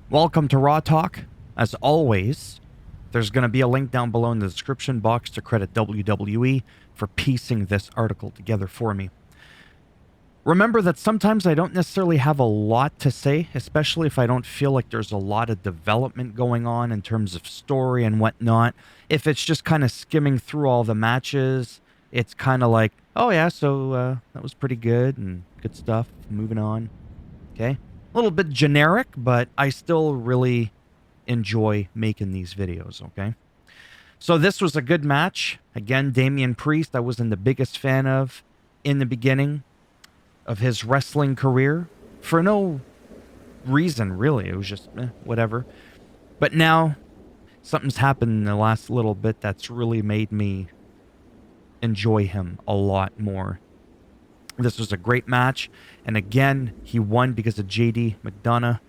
Welcome to Raw Talk. As always, there's going to be a link down below in the description box to credit WWE for piecing this article together for me. Remember that sometimes I don't necessarily have a lot to say, especially if I don't feel like there's a lot of development going on in terms of story and whatnot. If it's just kind of skimming through all the matches, it's kind of like, oh yeah, so that was pretty good and good stuff. Moving on. Okay. A little bit generic, but I still really enjoy making these videos, okay? So this was a good match. Again, Damian Priest, I wasn't the biggest fan of in the beginning of his wrestling career. For no reason, really. It was just, whatever. But now, something's happened in the last little bit that's really made me enjoy him a lot more. This was a great match. And again, he won because of JD McDonough,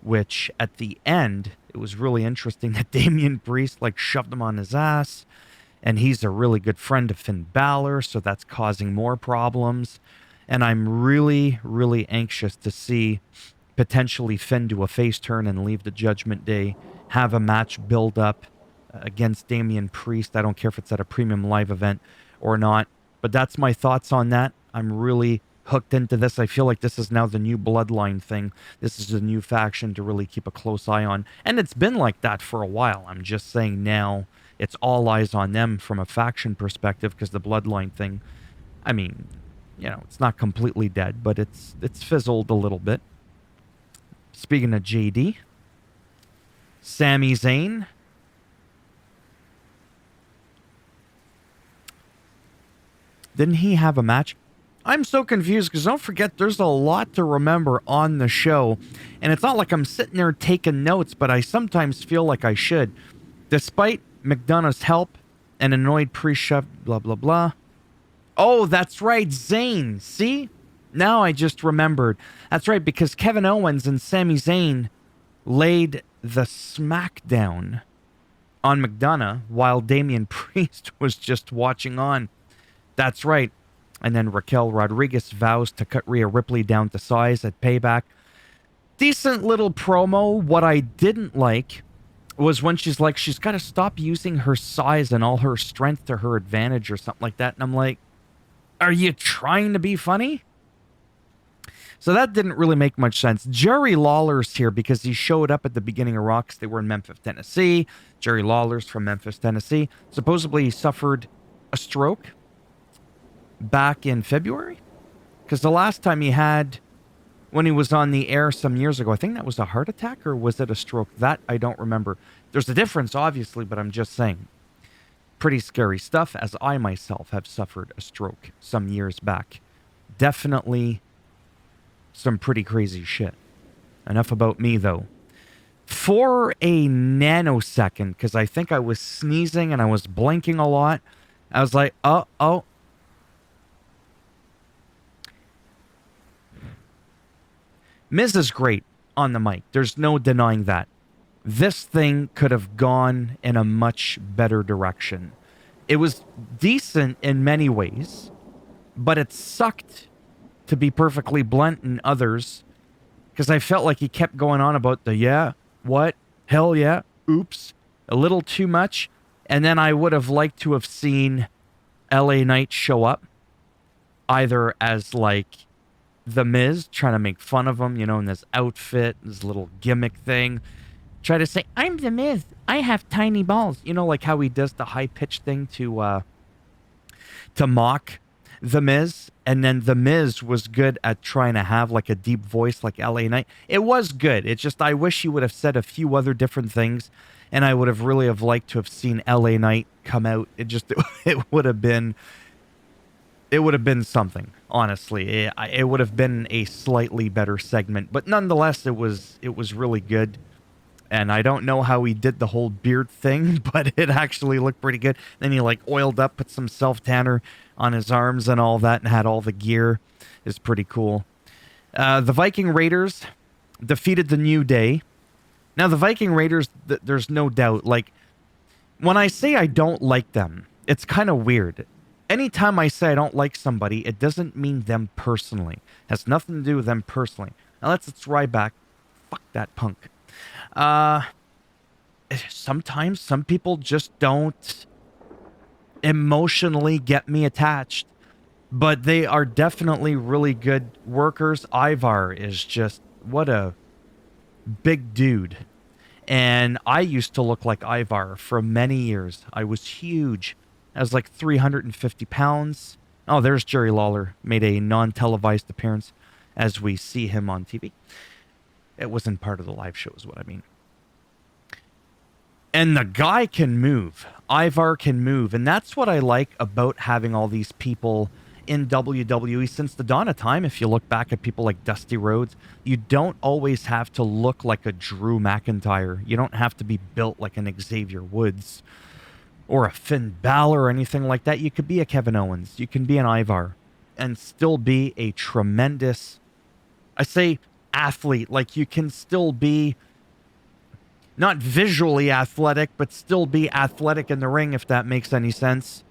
which at the end, it was really interesting that Damian Priest like shoved him on his ass. And he's a really good friend of Finn Balor, so that's causing more problems. And I'm really, really anxious to see potentially Finn do a face turn and leave the Judgment Day, have a match build up against Damian Priest. I don't care if it's at a premium live event or not. But that's my thoughts on that. I'm really hooked into this. I feel like this is now the new bloodline thing. This is a new faction to really keep a close eye on. And it's been like that for a while. I'm just saying now it's all eyes on them from a faction perspective because the bloodline thing, I mean, you know, it's not completely dead, but it's fizzled a little bit. Speaking of JD, Sami Zayn. Didn't he have a match? I'm so confused because don't forget there's a lot to remember on the show. And it's not like I'm sitting there taking notes, but I sometimes feel like I should. Despite McDonough's help, an annoyed Priest shoved blah, blah, blah. Oh, that's right, Zayn. See? Now I just remembered. That's right, because Kevin Owens and Sami Zayn laid the smackdown on McDonough while Damian Priest was just watching on. That's right. And then Raquel Rodriguez vows to cut Rhea Ripley down to size at Payback. Decent little promo. What I didn't like was when she's like, she's got to stop using her size and all her strength to her advantage or something like that. And I'm like, are you trying to be funny? So that didn't really make much sense. Jerry Lawler's here because he showed up at the beginning of Raw. They were in Memphis, Tennessee. Jerry Lawler's from Memphis, Tennessee. Supposedly he suffered a stroke back in February, because the last time he had, when he was on the air some years ago, I think that was a heart attack, or was it a stroke? That I don't remember. There's a difference, obviously, but I'm just saying. Pretty scary stuff, as I myself have suffered a stroke some years back. Definitely some pretty crazy shit. Enough about me, though. For a nanosecond, because I think I was sneezing and I was blinking a lot, I was like, oh. Miz is great on the mic. There's no denying that. This thing could have gone in a much better direction. It was decent in many ways, but it sucked, to be perfectly blunt, in others, because I felt like he kept going on about the yeah, what, hell yeah, oops, a little too much. And then I would have liked to have seen LA Knight show up, either as like The Miz, trying to make fun of him, you know, in this outfit, this little gimmick thing. Try to say, I'm The Miz. I have tiny balls. You know, like how he does the high-pitched thing to mock The Miz. And then The Miz was good at trying to have like a deep voice like LA Knight. It was good. It's just I wish he would have said a few other different things. And I would have really have liked to have seen LA Knight come out. It would have been something, honestly. It would have been a slightly better segment, but nonetheless, it was really good. And I don't know how he did the whole beard thing, but it actually looked pretty good. Then he like oiled up, put some self-tanner on his arms and all that, and had all the gear. It's pretty cool. The Viking Raiders defeated the New Day. Now, the Viking Raiders, there's no doubt, like, when I say I don't like them, it's kind of weird. Anytime I say I don't like somebody, it doesn't mean them personally. It has nothing to do with them personally. Unless it's Ryback. Fuck that punk. Uh, Sometimes some people just don't emotionally get me attached, but they are definitely really good workers. Ivar is just, what a big dude. And I used to look like Ivar for many years. I was huge. I was like 350 pounds. Oh, there's Jerry Lawler, made a non-televised appearance as we see him on TV. It wasn't part of the live show is what I mean. And the guy can move. Ivar can move. And that's what I like about having all these people in WWE since the dawn of time. If you look back at people like Dusty Rhodes, you don't always have to look like a Drew McIntyre. You don't have to be built like an Xavier Woods or a Finn Balor or anything like that. You could be a Kevin Owens. You can be an Ivar and still be a tremendous, I say athlete, like you can still be not visually athletic, but still be athletic in the ring, if that makes any sense.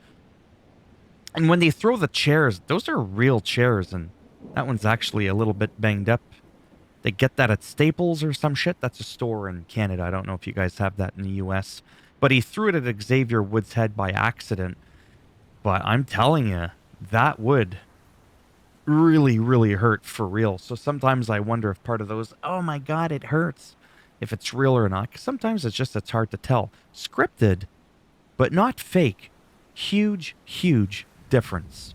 And when they throw the chairs, those are real chairs, and that one's actually a little bit banged up. They get that at Staples or some shit. That's a store in Canada. I don't know if you guys have that in the US. But he threw it at Xavier Woods' head by accident. But I'm telling you, that would really, really hurt for real. So sometimes I wonder if part of those, oh my God, it hurts, if it's real or not. 'Cause sometimes it's hard to tell. Scripted, but not fake. Huge, huge difference.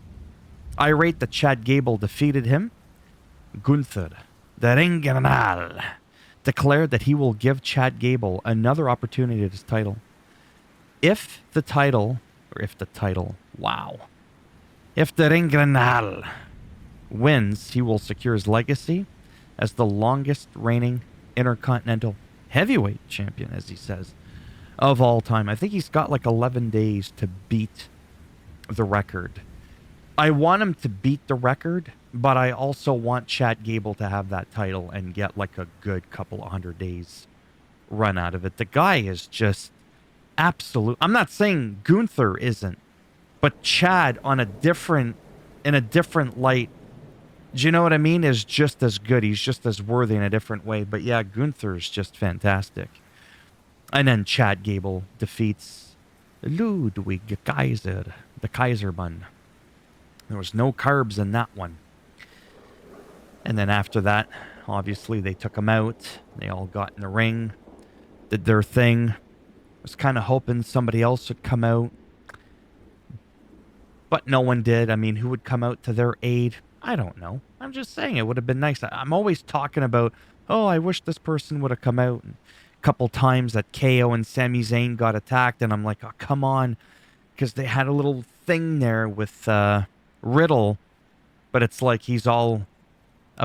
I rate that Chad Gable defeated him. Gunther, the Ring General, declared that he will give Chad Gable another opportunity at his title. If the Ring General wins, he will secure his legacy as the longest reigning Intercontinental Heavyweight Champion, as he says, of all time. I think he's got like 11 days to beat the record. I want him to beat the record, but I also want Chad Gable to have that title and get like a good couple of 100 days run out of it. The guy is just absolute. I'm not saying Gunther isn't, but Chad in a different light, do you know what I mean, is just as good. He's just as worthy in a different way. But yeah, Gunther's just fantastic. And then Chad Gable defeats Ludwig Kaiser, the Kaiser bun. There was no carbs in that one. And then after that, obviously they took him out. They all got in the ring, did their thing. I was kind of hoping somebody else would come out, but no one did. I mean, who would come out to their aid? I don't know. I'm just saying it would have been nice. I'm always talking about, oh, I wish this person would have come out. And a couple times that KO and Sami Zayn got attacked, and I'm like, oh, come on. Because they had a little thing there with Riddle, but it's like he's all,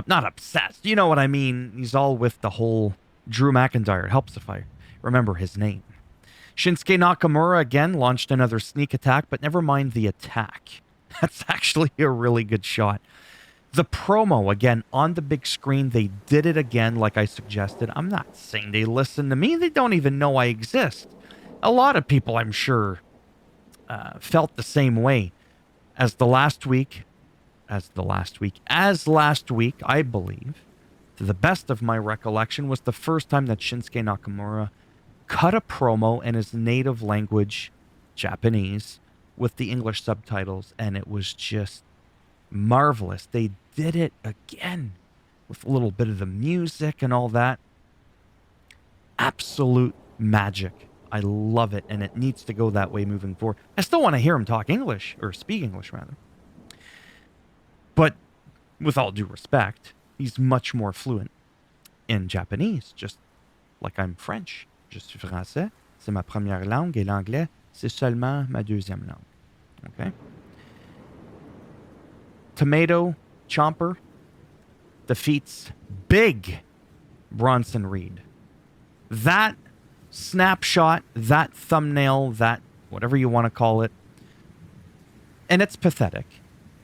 not obsessed. You know what I mean? He's all with the whole Drew McIntyre. It helps if I remember his name. Shinsuke Nakamura again launched another sneak attack, but never mind the attack. That's actually a really good shot. The promo, again, on the big screen, they did it again like I suggested. I'm not saying they listen to me. They don't even know I exist. A lot of people, I'm sure, felt the same way. As last week, I believe, to the best of my recollection, was the first time that Shinsuke Nakamura cut a promo in his native language, Japanese, with the English subtitles, and it was just marvelous. They did it again with a little bit of the music and all that. Absolute magic. I love it, and it needs to go that way moving forward. I still want to hear him talk English, or speak English, rather. But with all due respect, he's much more fluent in Japanese, just like I'm French. Je suis français, c'est ma première langue, et l'anglais, c'est seulement ma deuxième langue. Okay? Tomato Chomper defeats Big Bronson Reed. That snapshot, that thumbnail, that whatever you want to call it, and it's pathetic.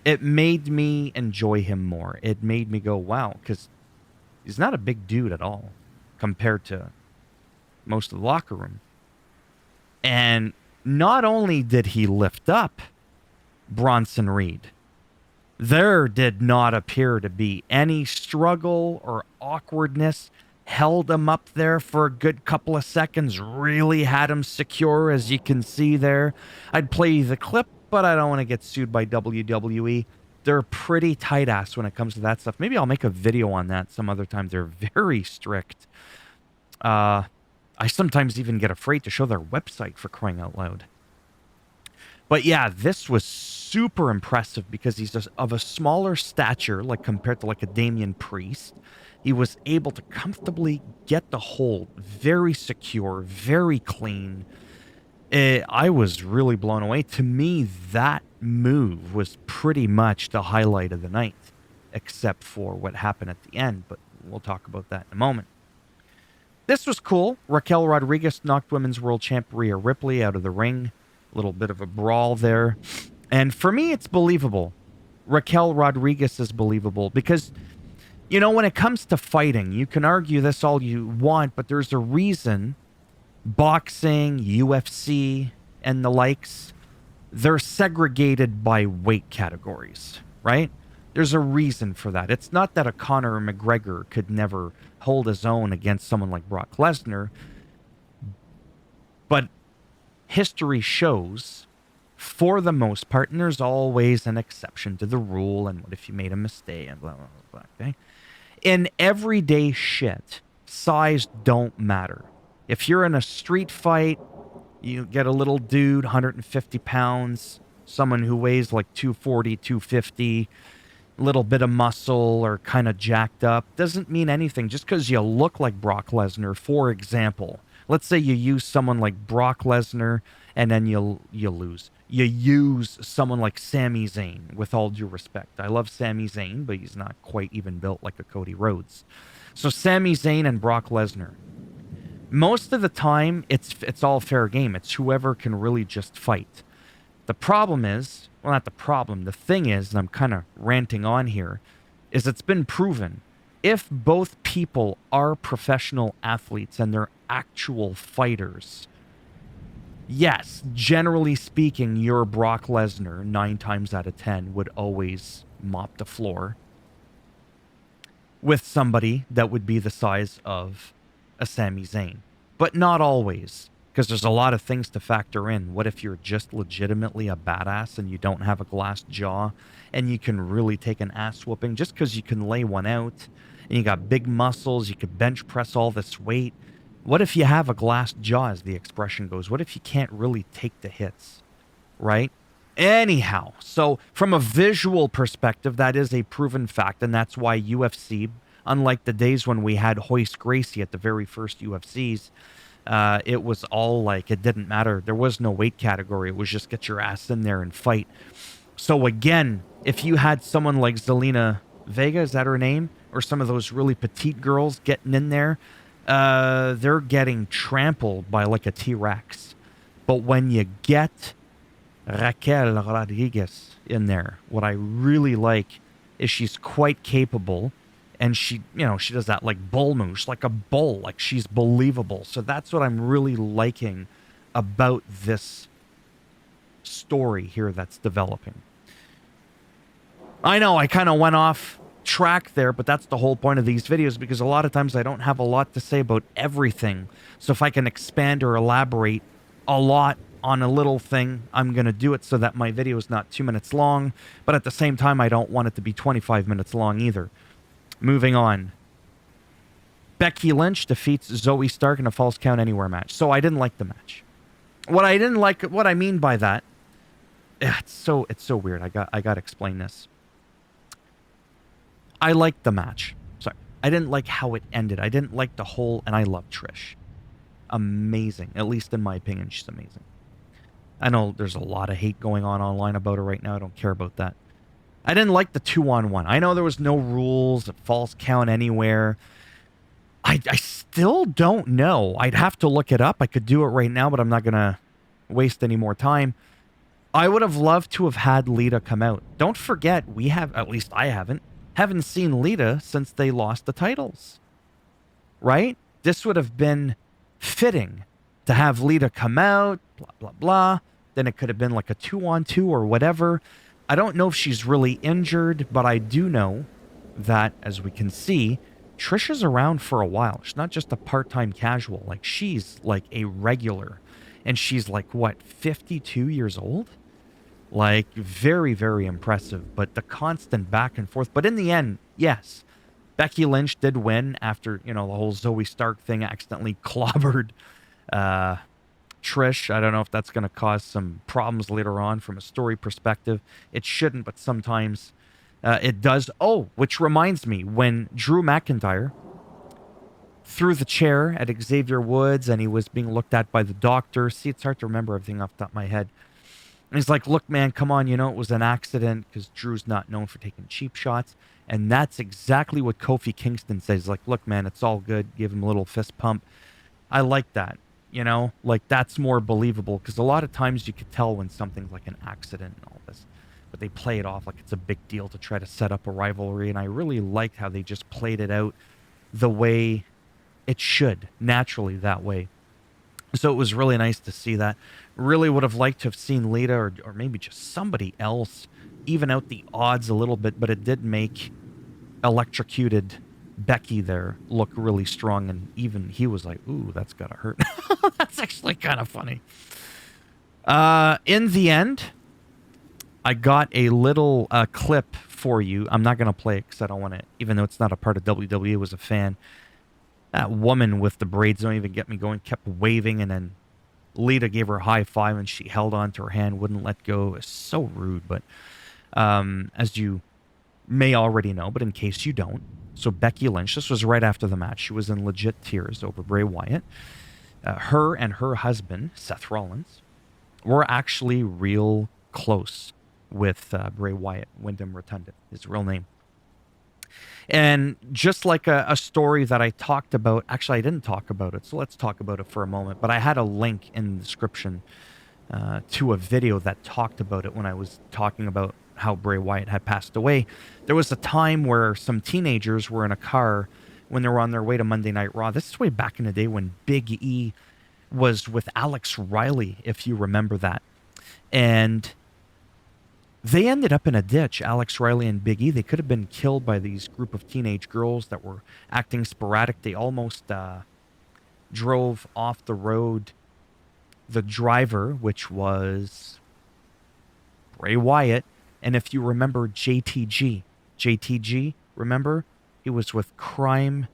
It made me enjoy him more. It made me go, wow, because he's not a big dude at all compared to most of the locker room. And not only did he lift up Bronson Reed, there did not appear to be any struggle or awkwardness. held him up there for a good couple of seconds, really had him secure, as you can see there. I'd play you the clip, but I don't want to get sued by WWE. They're pretty tight ass when it comes to that stuff. Maybe I'll make a video on that some other time. They're very strict. I sometimes even get afraid to show their website, for crying out loud. But yeah, this was super impressive because he's just of a smaller stature, like compared to like a Damian Priest. He was able to comfortably get the hold, very secure, very clean. I was really blown away. To me, that move was pretty much the highlight of the night, except for what happened at the end, but we'll talk about that in a moment. This was cool. Raquel Rodriguez knocked Women's World Champ Rhea Ripley out of the ring. A little bit of a brawl there. And for me, it's believable. Raquel Rodriguez is believable because, you know, when it comes to fighting, you can argue this all you want, but there's a reason boxing, UFC, and the likes, they're segregated by weight categories, right? There's a reason for that. It's not that a Conor McGregor could never hold his own against someone like Brock Lesnar, but history shows, for the most part, and there's always an exception to the rule, and what if you made a mistake, and blah, blah, blah, okay? In everyday shit, size don't matter. If you're in a street fight, you get a little dude, 150 pounds, someone who weighs like 240, 250, little bit of muscle or kind of jacked up, doesn't mean anything. Just because you look like Brock Lesnar, for example. Let's say you use someone like Brock Lesnar and then you lose. You use someone like Sami Zayn, with all due respect. I love Sami Zayn, but he's not quite even built like a Cody Rhodes. So Sami Zayn and Brock Lesnar. Most of the time, it's all fair game. It's whoever can really just fight. The problem is, well, not the problem, the thing is, and I'm kind of ranting on here, is it's been proven. If both people are professional athletes and they're actual fighters, yes, generally speaking, your Brock Lesnar, 9 times out of 10, would always mop the floor with somebody that would be the size of a Sami Zayn. But not always, because there's a lot of things to factor in. What if you're just legitimately a badass and you don't have a glass jaw and you can really take an ass whooping just because you can lay one out and you got big muscles, you could bench press all this weight? What if you have a glass jaw, as the expression goes? What if you can't really take the hits, right? Anyhow, so from a visual perspective, that is a proven fact, and that's why UFC, unlike the days when we had Hoist Gracie at the very first UFCs, it was all like, it didn't matter. There was no weight category. It was just get your ass in there and fight. So again, if you had someone like Zelina Vega, is that her name? Or some of those really petite girls getting in there, they're getting trampled by like a T-Rex. But when you get Raquel Rodriguez in there, what I really like is she's quite capable, and she does that like bull moose, like a bull, like she's believable. So that's what I'm really liking about this story here that's developing. I know I kind of went off track there, but that's the whole point of these videos, because a lot of times I don't have a lot to say about everything. So if I can expand or elaborate a lot on a little thing, I'm going to do it so that my video is not 2 minutes long, but at the same time, I don't want it to be 25 minutes long either. Moving on. Becky Lynch defeats Zoe Stark in a Falls Count Anywhere match. So I didn't like the match. What I mean by that, it's so weird. I got to explain this. I liked the match. Sorry. I didn't like how it ended. I didn't like the whole, and I love Trish. Amazing. At least in my opinion, she's amazing. I know there's a lot of hate going on online about her right now. I don't care about that. I didn't like the 2-on-1. I know there was no rules, false count anywhere. I still don't know. I'd have to look it up. I could do it right now, but I'm not going to waste any more time. I would have loved to have had Lita come out. Don't forget, we have, at least I haven't seen Lita since they lost the titles. Right? This would have been fitting to have Lita come out, blah, blah, blah. Then it could have been like a 2-on-2 or whatever. I don't know if she's really injured, but I do know that, as we can see, Trisha's around for a while. She's not just a part-time casual. Like, she's like a regular. And she's like, what, 52 years old? Like, very, very impressive. But the constant back and forth. But in the end, yes, Becky Lynch did win after, the whole Zoe Stark thing accidentally clobbered Trish. I don't know if that's going to cause some problems later on from a story perspective. It shouldn't, but sometimes it does. Oh, which reminds me, when Drew McIntyre threw the chair at Xavier Woods and he was being looked at by the doctor. See, it's hard to remember everything off the top of my head. And he's like, look, man, come on, it was an accident, because Drew's not known for taking cheap shots. And that's exactly what Kofi Kingston says. Like, look, man, it's all good. Give him a little fist pump. I like that, like, that's more believable, because a lot of times you could tell when something's like an accident and all this, but they play it off like it's a big deal to try to set up a rivalry. And I really liked how they just played it out the way it should, naturally that way. So it was really nice to see that. Really would have liked to have seen Lita or maybe just somebody else even out the odds a little bit, but it did make electrocuted Becky there look really strong, and even he was like, ooh, that's gotta hurt. That's actually kind of funny. In the end, I got a little clip for you. I'm not going to play it because I don't want to, even though it's not a part of WWE, it was a fan. That woman with the braids, don't even get me going, kept waving, and then Lita gave her a high five and she held on to her hand, wouldn't let go. It's so rude, but as you may already know, but in case you don't, so Becky Lynch, this was right after the match. She was in legit tears over Bray Wyatt. Her and her husband, Seth Rollins, were actually real close with Bray Wyatt, Wyndham Rotunda, his real name. And just like a story that I talked about, actually I didn't talk about it, so let's talk about it for a moment, but I had a link in the description to a video that talked about it when I was talking about how Bray Wyatt had passed away. There was a time where some teenagers were in a car when they were on their way to Monday Night Raw. This is way back in the day when Big E was with Alex Riley, if you remember that. And they ended up in a ditch, Alex Riley and Big E. They could have been killed by these group of teenage girls that were acting sporadic. They almost drove off the road. The driver, which was Bray Wyatt, and if you remember JTG, remember? He was with Crime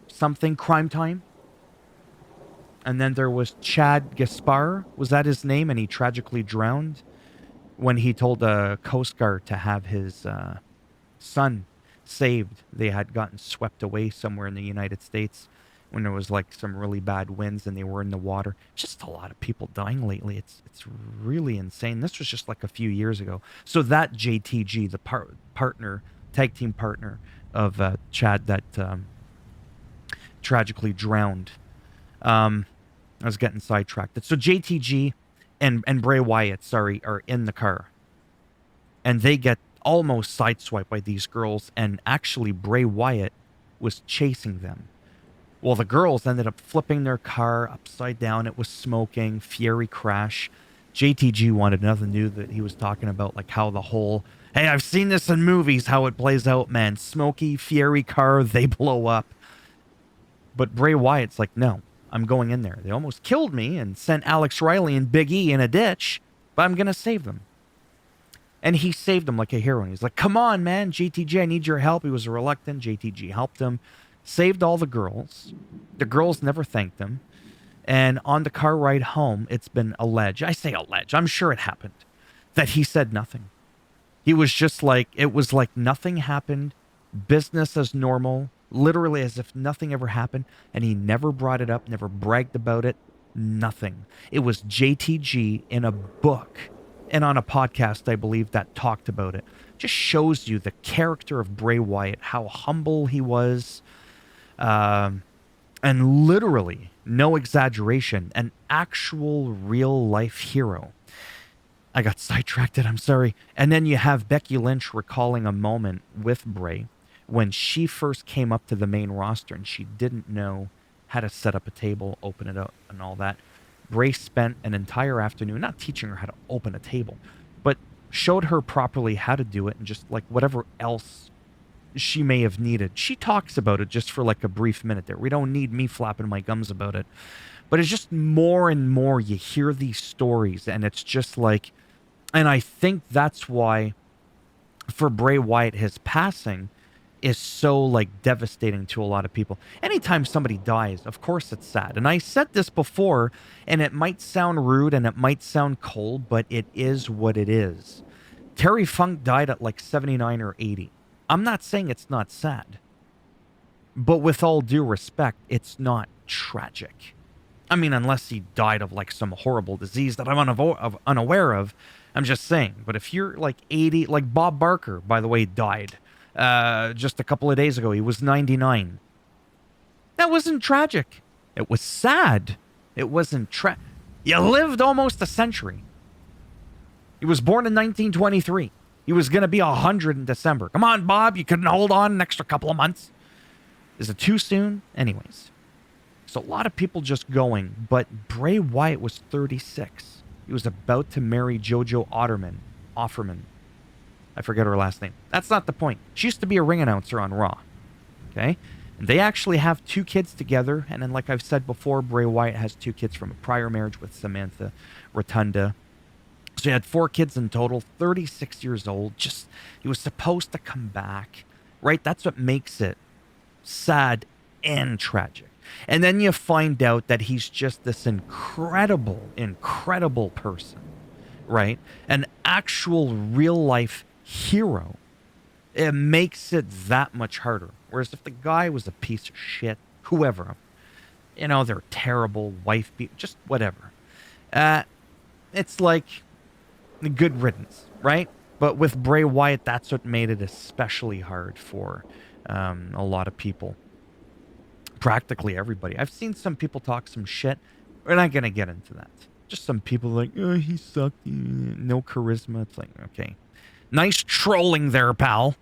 Time. And then there was Chad Gaspar, was that his name? And he tragically drowned when he told a Coast Guard to have his son saved. They had gotten swept away somewhere in the United States when there was like some really bad winds and they were in the water. Just a lot of people dying lately. It's really insane. This was just like a few years ago. So that JTG, the tag team partner of Chad that tragically drowned. I was getting sidetracked. So JTG and Bray Wyatt, are in the car. And they get almost sideswiped by these girls. And actually Bray Wyatt was chasing them. Well, the girls ended up flipping their car upside down. It was smoking, Fury crash. JTG wanted nothing new that he was talking about, like how the whole, hey, I've seen this in movies, how it plays out, man. Smoky, Fury car, they blow up. But Bray Wyatt's like, no, I'm going in there. They almost killed me and sent Alex Riley and Big E in a ditch, but I'm going to save them. And he saved them like a hero. And he's like, come on, man, JTG, I need your help. He was reluctant. JTG helped him. Saved all the girls. The girls never thanked him. And on the car ride home, it's been alleged, I say alleged, I'm sure it happened, that he said nothing. He was just like, it was like nothing happened, business as normal, literally as if nothing ever happened, and he never brought it up, never bragged about it, nothing. It was JTG in a book and on a podcast, I believe, that talked about it. Just shows you the character of Bray Wyatt, how humble he was, and literally, no exaggeration, an actual real-life hero. I got sidetracked, I'm sorry. And then you have Becky Lynch recalling a moment with Bray when she first came up to the main roster and she didn't know how to set up a table, open it up, and all that. Bray spent an entire afternoon not teaching her how to open a table, but showed her properly how to do it and just like whatever else she may have needed. She talks about it just for like a brief minute there. We don't need me flapping my gums about it. But it's just more and more you hear these stories, and it's just like, and I think that's why for Bray Wyatt, his passing is so like devastating to a lot of people. Anytime somebody dies, of course it's sad. And I said this before, and it might sound rude and it might sound cold, but it is what it is. Terry Funk died at like 79 or 80. I'm not saying it's not sad, but with all due respect, it's not tragic. I mean, unless he died of like some horrible disease that I'm unaware of. I'm just saying. But if you're like 80, like Bob Barker, by the way, died just a couple of days ago. He was 99. That wasn't tragic. It was sad. It wasn't You lived almost a century. He was born in 1923. He was going to be 100 in December. Come on, Bob. You couldn't hold on an extra couple of months. Is it too soon? Anyways. So a lot of people just going, but Bray Wyatt was 36. He was about to marry JoJo Offerman. I forget her last name. That's not the point. She used to be a ring announcer on Raw. Okay? And they actually have 2 kids together. And then, like I've said before, Bray Wyatt has 2 kids from a prior marriage with Samantha Rotunda. So he had 4 kids in total, 36 years old. Just, he was supposed to come back. Right? That's what makes it sad and tragic. And then you find out that he's just this incredible person, right? An actual real-life hero. It makes it that much harder. Whereas if the guy was a piece of shit, whoever, they're terrible, wife beat, just whatever. It's like good riddance, right? But with Bray Wyatt, that's what made it especially hard for a lot of people. Practically everybody. I've seen some people talk some shit. We're not going to get into that. Just some people like, oh, he sucked. No charisma. It's like, okay. Nice trolling there, pal.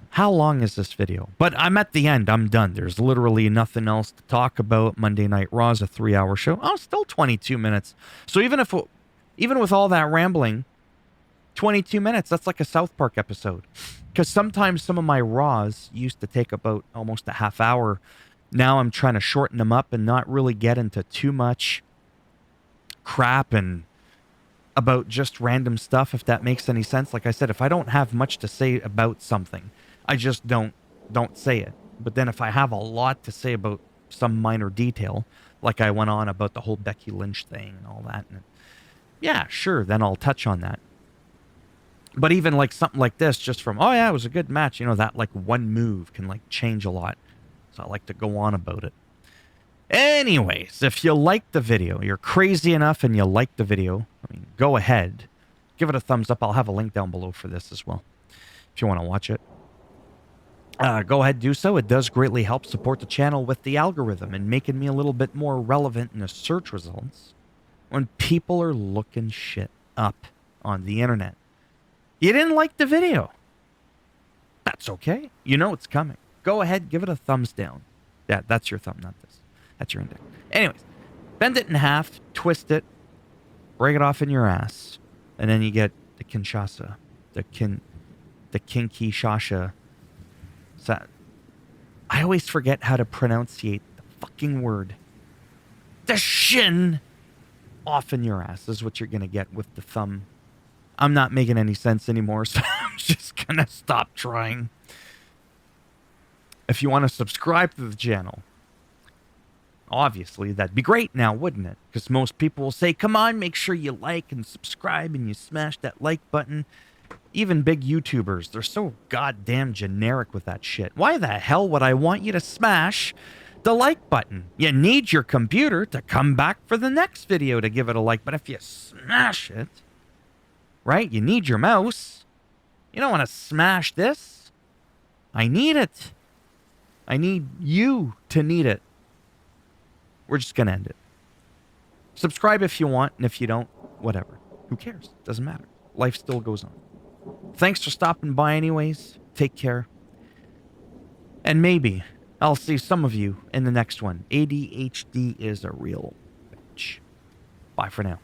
How long is this video? But I'm at the end. I'm done. There's literally nothing else to talk about. Monday Night Raw is a 3-hour show. Oh, still 22 minutes. So even with all that rambling, 22 minutes, that's like a South Park episode. Because sometimes some of my Raws used to take about almost a half hour. Now I'm trying to shorten them up and not really get into too much crap and about just random stuff, if that makes any sense. Like I said, if I don't have much to say about something, I just don't say it. But then if I have a lot to say about some minor detail, like I went on about the whole Becky Lynch thing and all that, and yeah, sure, then I'll touch on that. But even like something like this, just from, oh yeah, it was a good match, that like one move can like change a lot. So I like to go on about it. Anyways, if you like the video, you're crazy enough and you like the video, go ahead. Give it a thumbs up. I'll have a link down below for this as well, if you want to watch it. Go ahead, do so. It does greatly help support the channel with the algorithm and making me a little bit more relevant in the search results when people are looking shit up on the internet. You didn't like the video. That's okay. It's coming. Go ahead, give it a thumbs down. Yeah, that's your thumb, not this. That's your index. Anyways, bend it in half, twist it, break it off in your ass, and then you get the Kinshasa. The Kinky Shasha. I always forget how to pronunciate the fucking word. The shin off in your ass is what you're going to get with the thumb. I'm not making any sense anymore, so I'm just going to stop trying. If you want to subscribe to the channel, obviously, that'd be great now, wouldn't it? Because most people will say, come on, make sure you like and subscribe and you smash that like button. Even big YouTubers, they're so goddamn generic with that shit. Why the hell would I want you to smash the like button? You need your computer to come back for the next video to give it a like. But if you smash it, right, you need your mouse. You don't want to smash this. I need it. I need you to need it. We're just going to end it. Subscribe if you want, and if you don't, whatever. Who cares? Doesn't matter. Life still goes on. Thanks for stopping by anyways. Take care. And maybe I'll see some of you in the next one. ADHD is a real bitch. Bye for now.